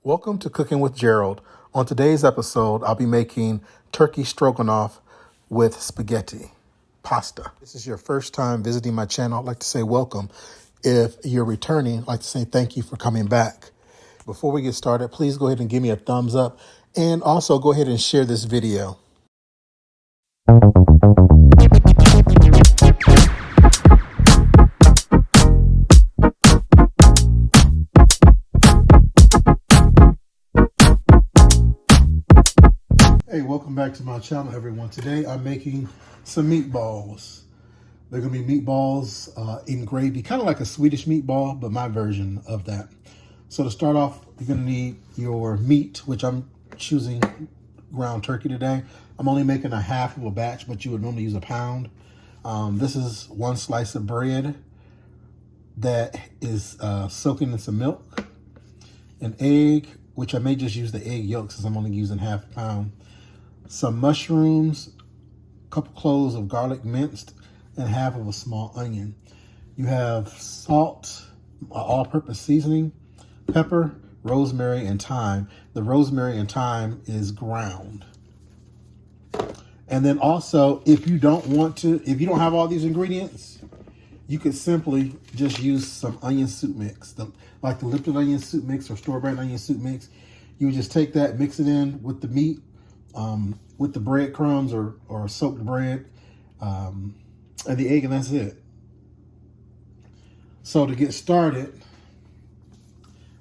Welcome to Cooking with Gerald. On today's episode, I'll be making turkey stroganoff with spaghetti, pasta. If this is your first time visiting my channel, I'd like to say welcome. If you're returning, I'd like to say thank you for coming back. Before we get started, please go ahead and give me a thumbs up and also go ahead and share this video. Hey, welcome back to my channel, everyone. Today I'm making some meatballs. They're gonna be meatballs in gravy, kind of like a Swedish meatball, but my version of that. So to start off, you're gonna need your meat, which I'm choosing ground turkey today. I'm only making a half of a batch, but you would normally use a pound. This is one slice of bread that is soaking in some milk, an egg, which I may just use the egg yolk since I'm only using half a pound, some mushrooms, a couple cloves of garlic minced, and half of a small onion. You have salt, all-purpose seasoning, pepper, rosemary, and thyme. The rosemary and thyme is ground. And then also, if you don't have all these ingredients, you could simply just use some onion soup mix, like the Lipton onion soup mix or store-brand onion soup mix. You would just take that, mix it in with the meat, with the breadcrumbs or soaked bread, and the egg, and that's it. So to get started,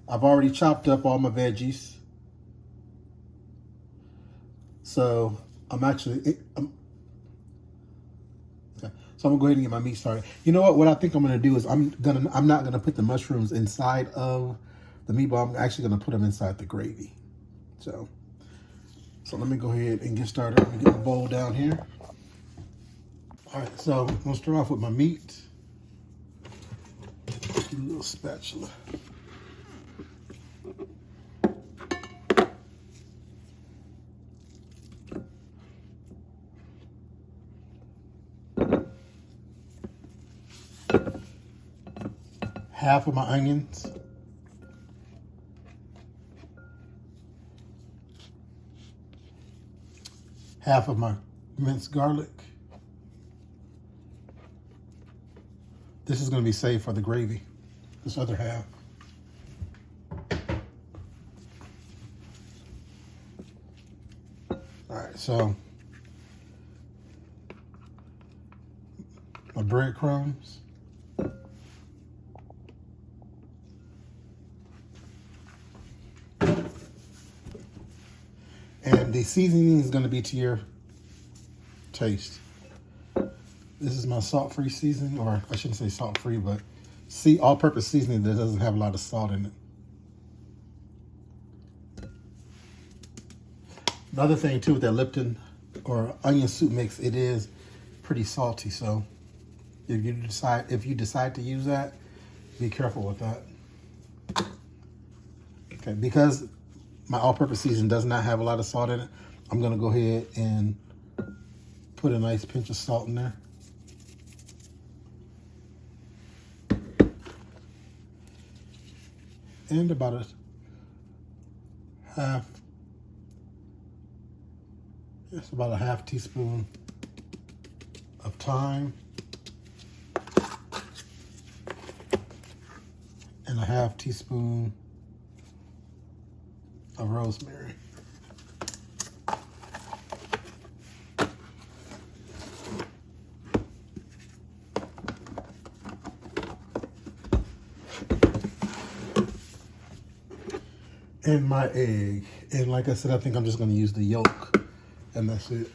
I've already chopped up all my veggies. So I'm gonna go ahead and get my meat started. You know what? What I think I'm gonna do is I'm not gonna put the mushrooms inside of the meatball. I'm actually gonna put them inside the gravy. So let me go ahead and get started. Let me get my bowl down here. All right, so I'm gonna start off with my meat. Get a little spatula. Half of my onions. Half of my minced garlic. This is going to be saved for the gravy, this other half. All right, so my breadcrumbs. And the seasoning is going to be to your taste. This is my salt-free seasoning, or I shouldn't say salt-free, but all-purpose seasoning that doesn't have a lot of salt in it. The other thing too with that Lipton or onion soup mix, it is pretty salty. So if you decide to use that, be careful with that. Okay, because my all-purpose seasoning does not have a lot of salt in it, I'm gonna go ahead and put a nice pinch of salt in there. And about a half teaspoon of thyme and a half teaspoon of rosemary. And my egg. And like I said, I think I'm just going to use the yolk, and that's it.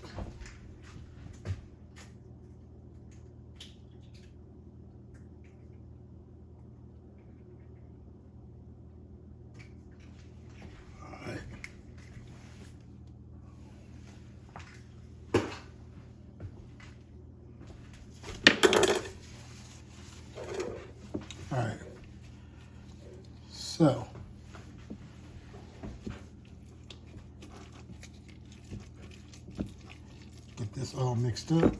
All right. All right. So get this all mixed up.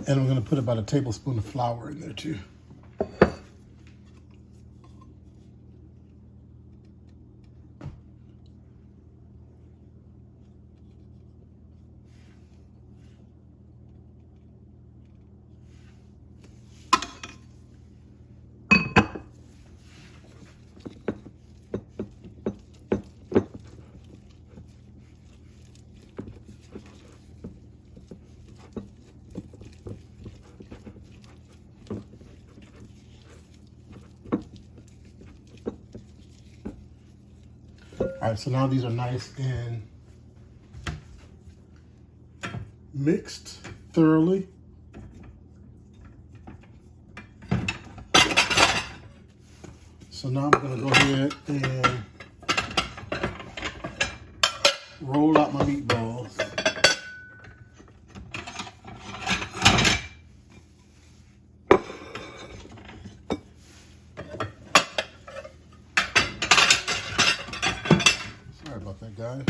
And I'm gonna put about a tablespoon of flour in there too. All right, so now these are nice and mixed thoroughly. So now I'm gonna go ahead and roll out my meatballs. Sorry about that, guys.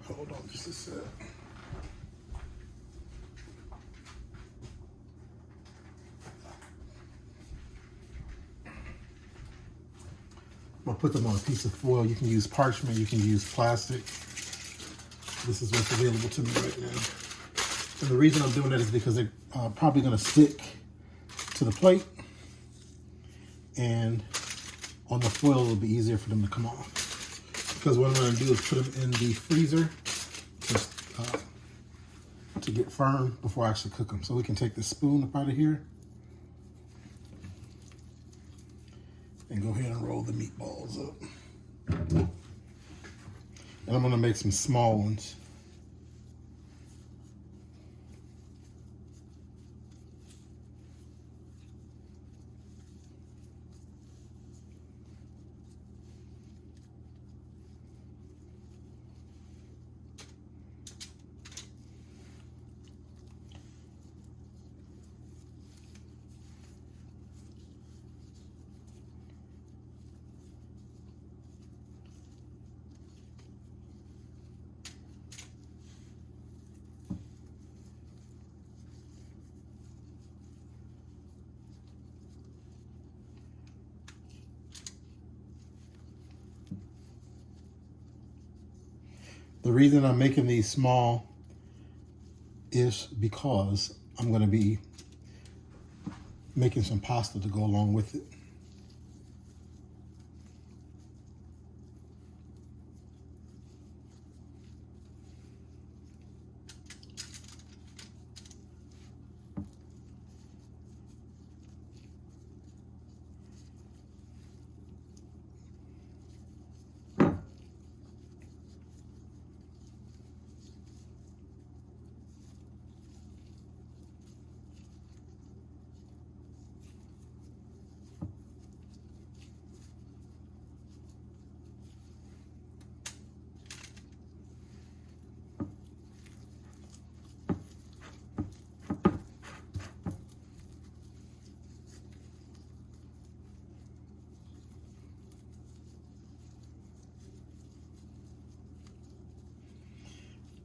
Hold on just a sec. I'm gonna put them on a piece of foil. You can use parchment, you can use plastic. This is what's available to me right now. And the reason I'm doing that is because they're probably gonna stick to the plate, and on the foil it'll be easier for them to come off. Because what I'm gonna do is put them in the freezer to get firm before I actually cook them. So we can take the spoon up out of here and go ahead and roll the meatballs up. And I'm gonna make some small ones. The reason I'm making these small is because I'm going to be making some pasta to go along with it.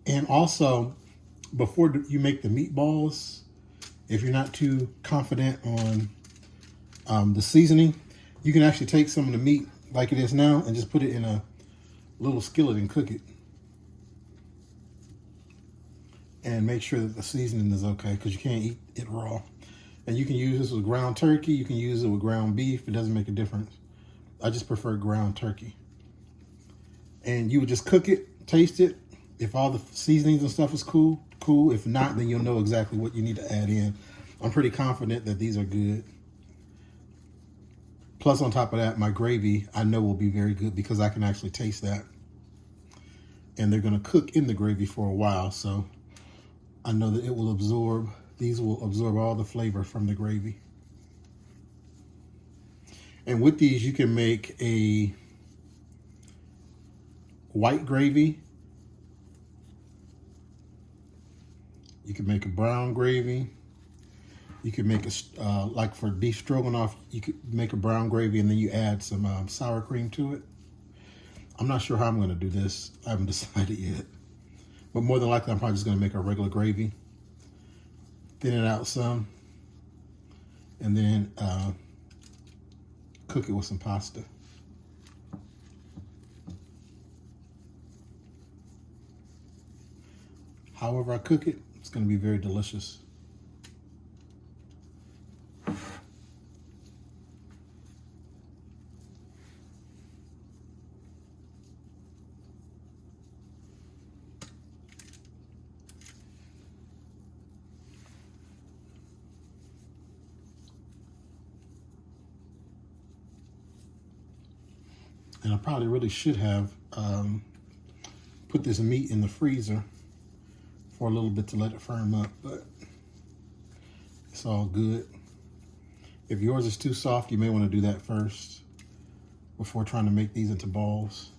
And also, before you make the meatballs, if you're not too confident on the seasoning, you can actually take some of the meat like it is now and just put it in a little skillet and cook it. And make sure that the seasoning is okay, because you can't eat it raw. And you can use this with ground turkey, you can use it with ground beef, it doesn't make a difference. I just prefer ground turkey. And you would just cook it, taste it. If all the seasonings and stuff is cool, cool. If not, then you'll know exactly what you need to add in. I'm pretty confident that these are good. Plus, on top of that, my gravy, I know will be very good because I can actually taste that. And they're gonna cook in the gravy for a while, so I know that it will absorb, these will absorb all the flavor from the gravy. And with these, you can make a white gravy can make a brown gravy. You could make a, like for beef stroganoff, you could make a brown gravy and then you add some sour cream to it. I'm not sure how I'm gonna do this. I haven't decided yet. But more than likely, I'm probably just gonna make a regular gravy, thin it out some, and then cook it with some pasta. However I cook it, it's gonna be very delicious. And I probably really should have put this meat in the freezer for a little bit to let it firm up, but it's all good. If yours is too soft, you may want to do that first before trying to make these into balls.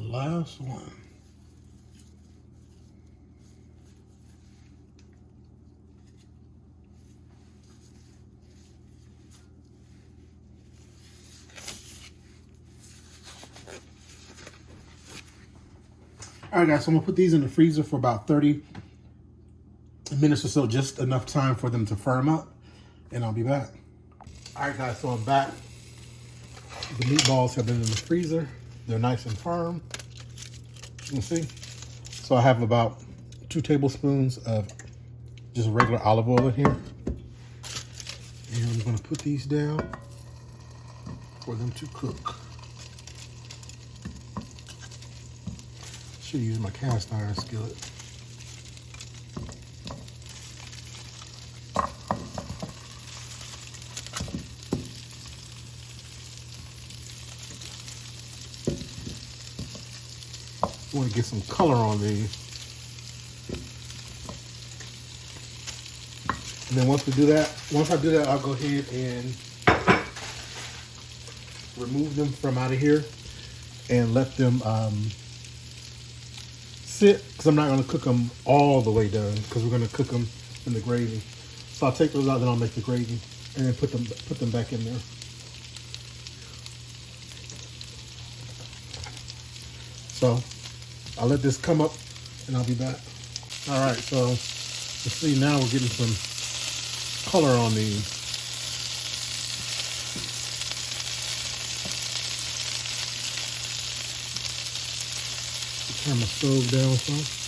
Last one. All right, guys, so I'm gonna put these in the freezer for about 30 minutes or so, just enough time for them to firm up, and I'll be back. All right, guys, so I'm back. The meatballs have been in the freezer They're nice and firm. You can see. So I have about 2 tablespoons of just regular olive oil in here. And I'm going to put these down for them to cook. Should use my cast iron skillet. I want to get some color on these. And then once I do that, I'll go ahead and remove them from out of here and let them sit, because I'm not going to cook them all the way done, because we're going to cook them in the gravy. So I'll take those out, then I'll make the gravy and then put them back in there. So I'll let this come up and I'll be back. All right, so you see now we're getting some color on these. Turn my stove down some.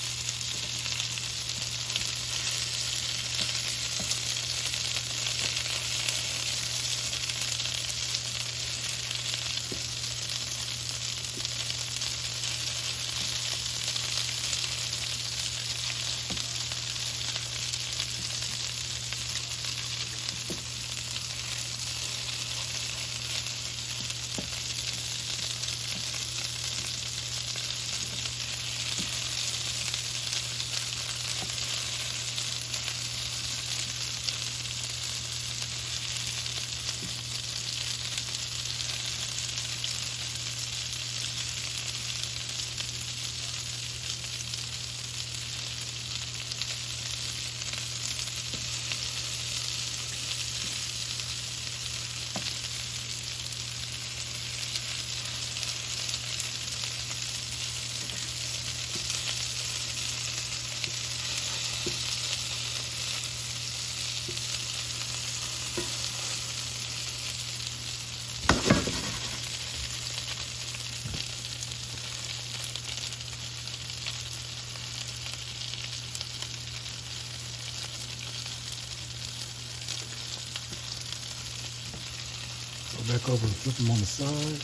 Back over and flip them on the side.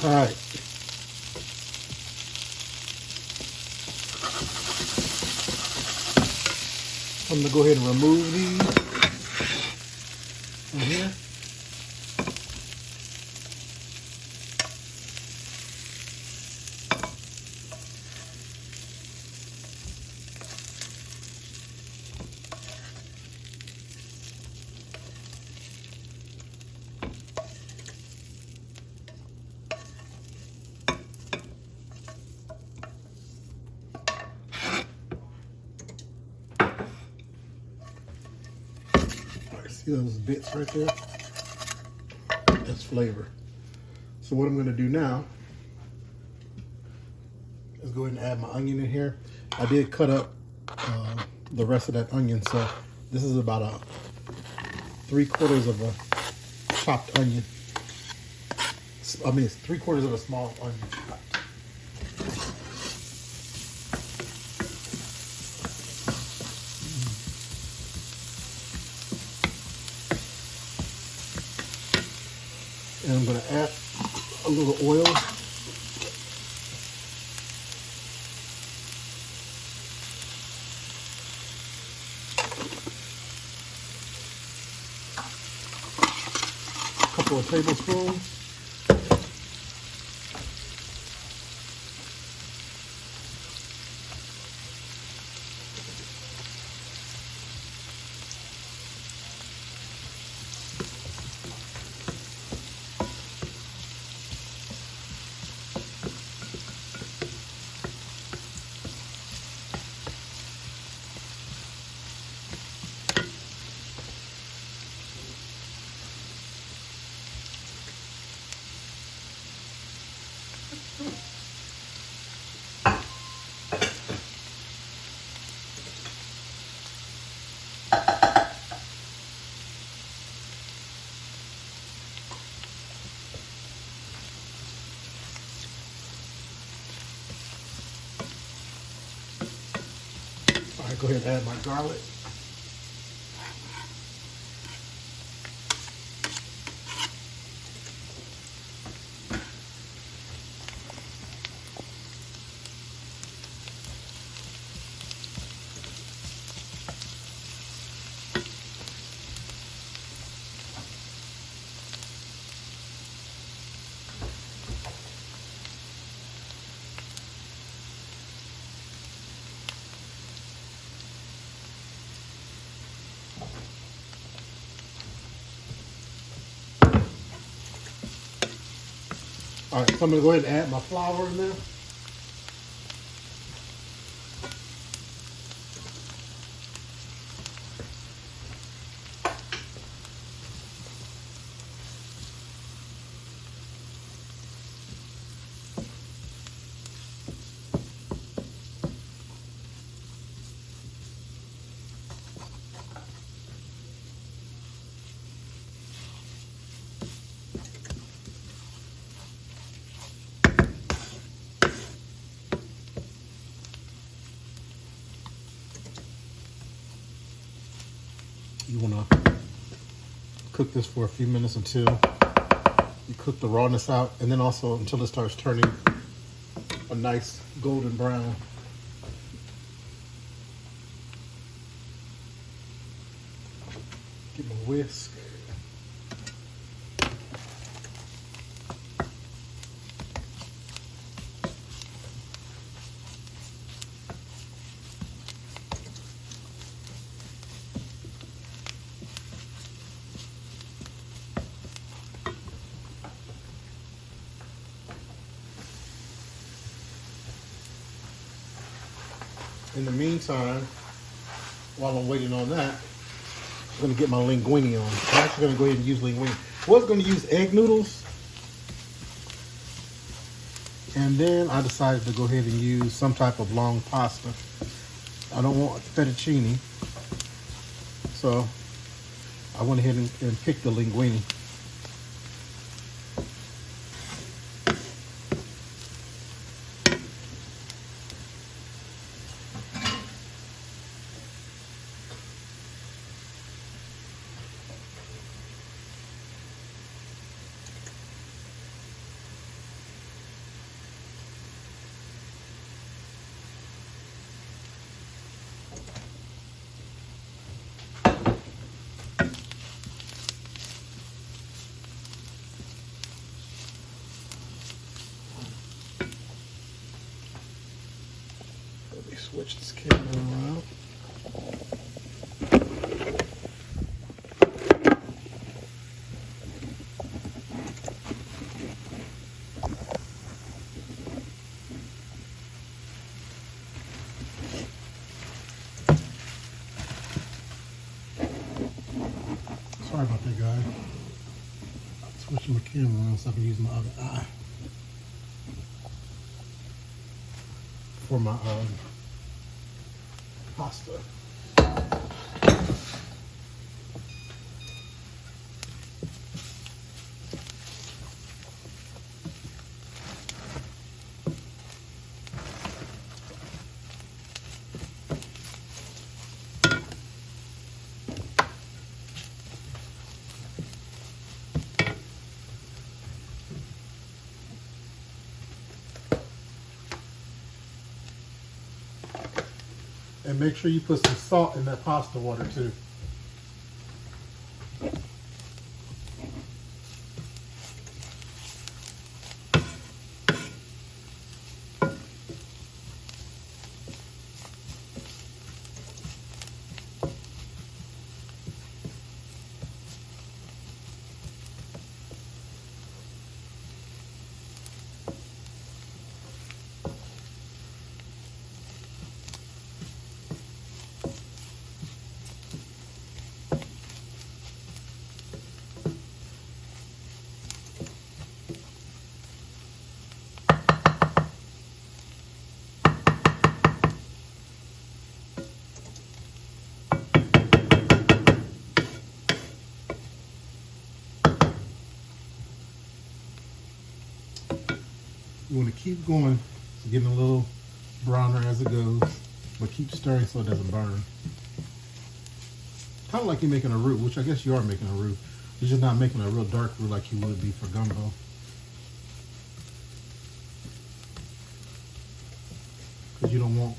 All right. I'm gonna go ahead and remove these from here. See those bits right there? That's flavor. So what I'm going to do now is go ahead and add my onion in here. I did cut up the rest of that onion, so this is about a 3/4 of a chopped onion. I mean, it's 3/4 of a small onion. And I'm going to add a little oil. A couple of tablespoons. All right, go ahead and add my garlic. All right, so I'm gonna go ahead and add my flour in there. You want to cook this for a few minutes until you cook the rawness out, and then also until it starts turning a nice golden brown. Get my whisk. In the meantime, while I'm waiting on that, I'm going to get my linguini on. I'm actually going to go ahead and use linguini. I was going to use egg noodles, and then I decided to go ahead and use some type of long pasta. I don't want fettuccine, so I went ahead and picked the linguini. switch this camera around. Sorry about that, guys. Switching my camera around so I can use my other eye for my pasta. And make sure you put some salt in that pasta water too. You want to keep going. It's getting a little browner as it goes, but keep stirring so it doesn't burn. Kind of like you're making a roux, which I guess you are making a roux. You're just not making a real dark roux like you would be for gumbo. Because you don't want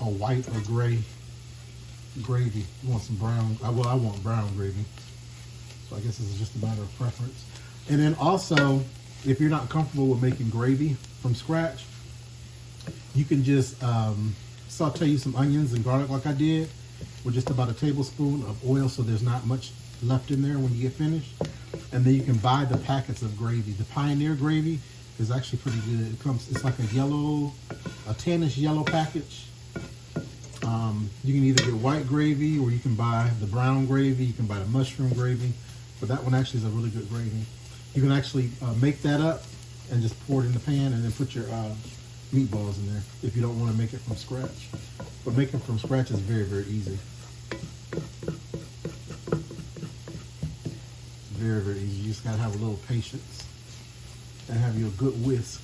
a white or gray gravy. You want some brown. Well, I want brown gravy. So I guess this is just a matter of preference. And then also, if you're not comfortable with making gravy from scratch, you can just saute you some onions and garlic like I did with just about a tablespoon of oil so there's not much left in there when you get finished. And then you can buy the packets of gravy. The Pioneer gravy is actually pretty good. It's like a tannish yellow package. You can either get white gravy or you can buy the brown gravy. You can buy the mushroom gravy. But that one actually is a really good gravy. You can actually make that up and just pour it in the pan and then put your meatballs in there if you don't want to make it from scratch. But making from scratch is very, very easy. Very, very easy. You just got to have a little patience and have you a good whisk.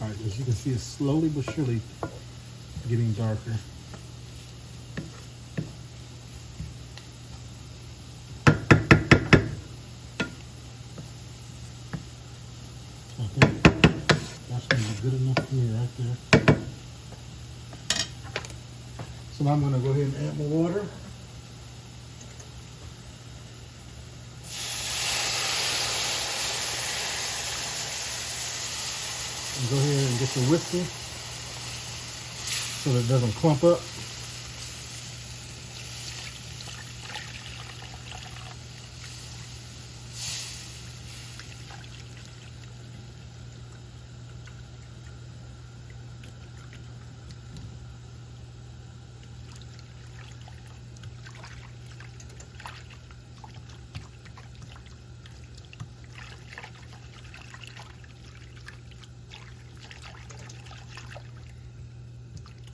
All right, as you can see, it's slowly but surely getting darker. I think that's going to be good enough for me right there. So now I'm going to go ahead and add my water. And go ahead and get your whisker so that it doesn't clump up.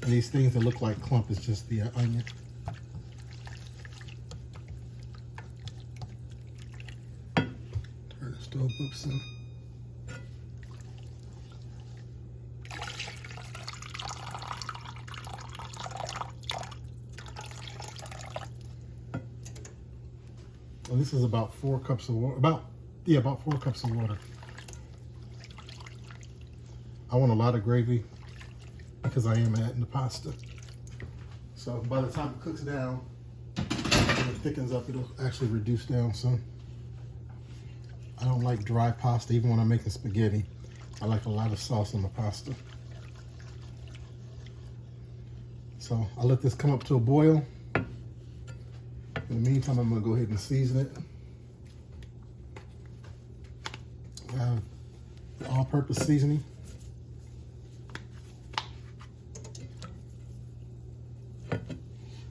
And these things that look like clump is just the onion. Turn the stove up some. And this is about 4 cups of water. About 4 cups of water. I want a lot of gravy because I am adding the pasta. So by the time it cooks down and it thickens up, it'll actually reduce down some. I don't like dry pasta, even when I'm making spaghetti. I like a lot of sauce on the pasta. So I'll let this come up to a boil. In the meantime, I'm gonna go ahead and season it. I have the all-purpose seasoning.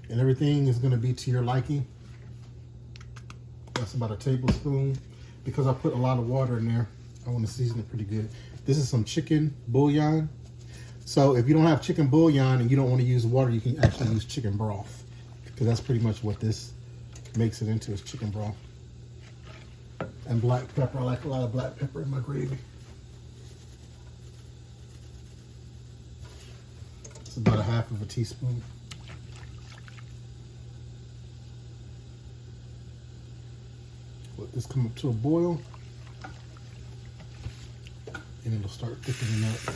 And everything is gonna be to your liking. That's about a tablespoon. Because I put a lot of water in there, I wanna season it pretty good. This is some chicken bouillon. So if you don't have chicken bouillon and you don't wanna use water, you can actually use chicken broth. Because that's pretty much what this makes it into, is chicken broth. And black pepper, I like a lot of black pepper in my gravy. It's about 1/2 teaspoon. Let this come up to a boil, and it'll start thickening up.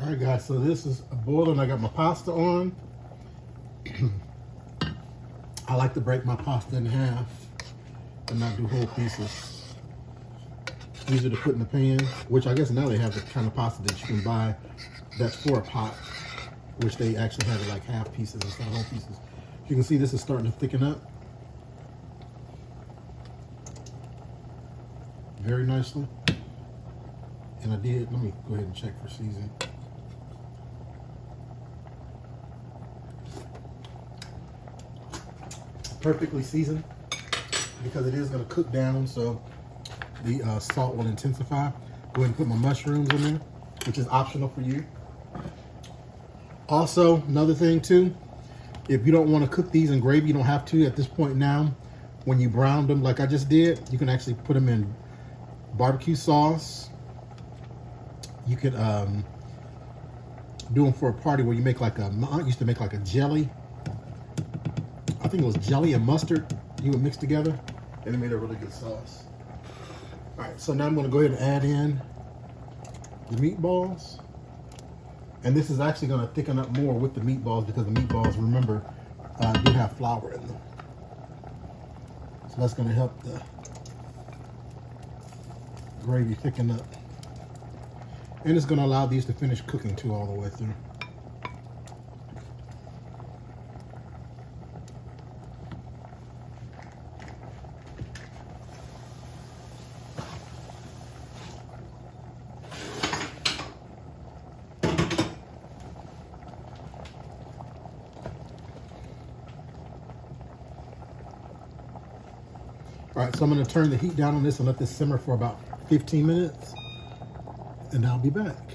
All right, guys, so this is boiling. I got my pasta on. I like to break my pasta in half and not do whole pieces. Easier to put in the pan, which I guess now they have the kind of pasta that you can buy that's for a pot, which they actually have it like half pieces instead of whole pieces. You can see this is starting to thicken up very nicely. And let me go ahead and check for seasoning. Perfectly seasoned because it is going to cook down, so the salt will intensify. Go ahead and put my mushrooms in there, which is optional for you. Also, another thing too, if you don't want to cook these in gravy, you don't have to at this point now. When you brown them like I just did, you can actually put them in barbecue sauce. You could do them for a party where you make like my aunt used to make like a jelly. I think it was jelly and mustard you would mix together, and it made a really good sauce. All right, so now I'm gonna go ahead and add in the meatballs. And this is actually gonna thicken up more with the meatballs because the meatballs, remember, do have flour in them. So that's gonna help the gravy thicken up. And it's gonna allow these to finish cooking too all the way through. All right, so I'm gonna turn the heat down on this and let this simmer for about 15 minutes, and I'll be back.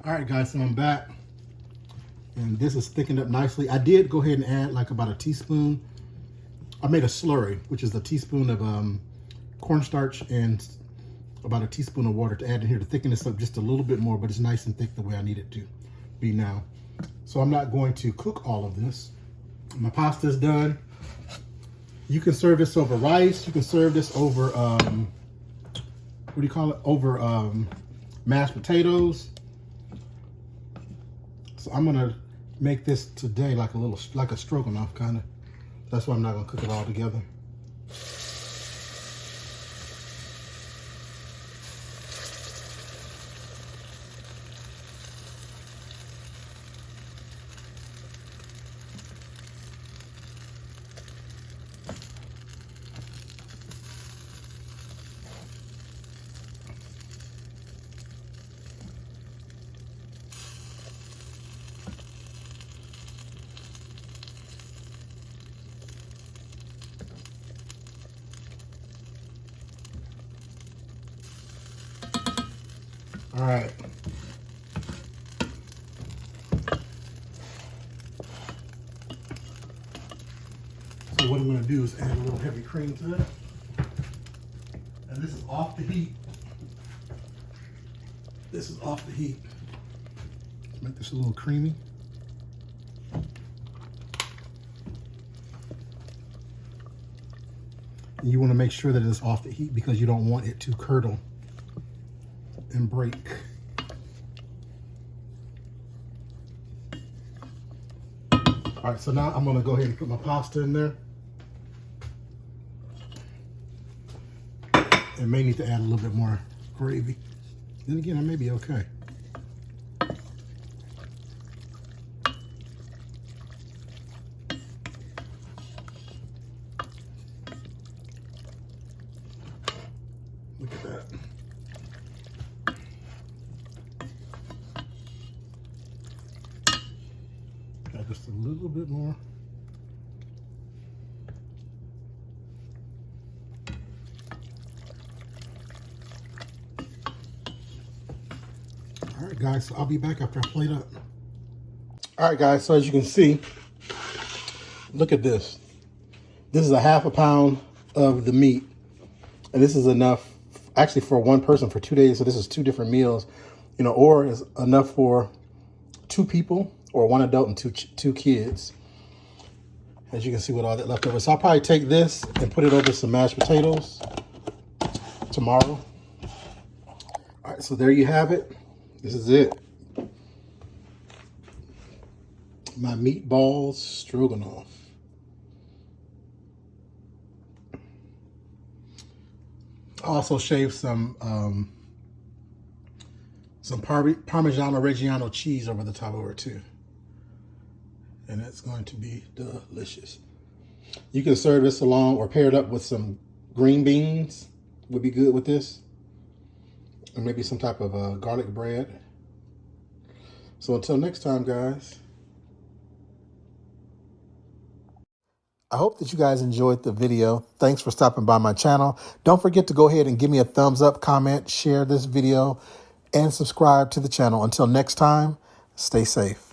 All right, guys, so I'm back, and this is thickened up nicely. I did go ahead and add like about a teaspoon. I made a slurry, which is a teaspoon of cornstarch and about a teaspoon of water to add in here to thicken this up just a little bit more, but it's nice and thick the way I need it to be now. So I'm not going to cook all of this. My pasta is done. You can serve this over rice. You can serve this over, what do you call it? Over mashed potatoes. So I'm gonna make this today like a stroganoff kind of. That's why I'm not gonna cook it all together. All right. So what I'm going to do is add a little heavy cream to it. And this is off the heat. This is off the heat. Make this a little creamy. And you want to make sure that it's off the heat because you don't want it to curdle and break. All right, so now I'm going to go ahead and put my pasta in there. And may need to add a little bit more gravy. Then again, I may be okay. Look at that. Got just a little bit more. All right, guys, so I'll be back after I plate up. All right, guys, so as you can see, look at this. This is a half a pound of the meat, and this is enough actually for one person for 2 days. So this is 2 different meals, you know, or is enough for 2 people or 1 adult and two kids. As you can see with all that left over. So I'll probably take this and put it over some mashed potatoes tomorrow. All right, so there you have it. This is it. My meatballs stroganoff. I also shaved some Parmesan Reggiano cheese over the top of it too. And it's going to be delicious. You can serve this along or pair it up with some green beans. Would be good with this. Or maybe some type of garlic bread. So until next time, guys. I hope that you guys enjoyed the video. Thanks for stopping by my channel. Don't forget to go ahead and give me a thumbs up, comment, share this video, and subscribe to the channel. Until next time, stay safe.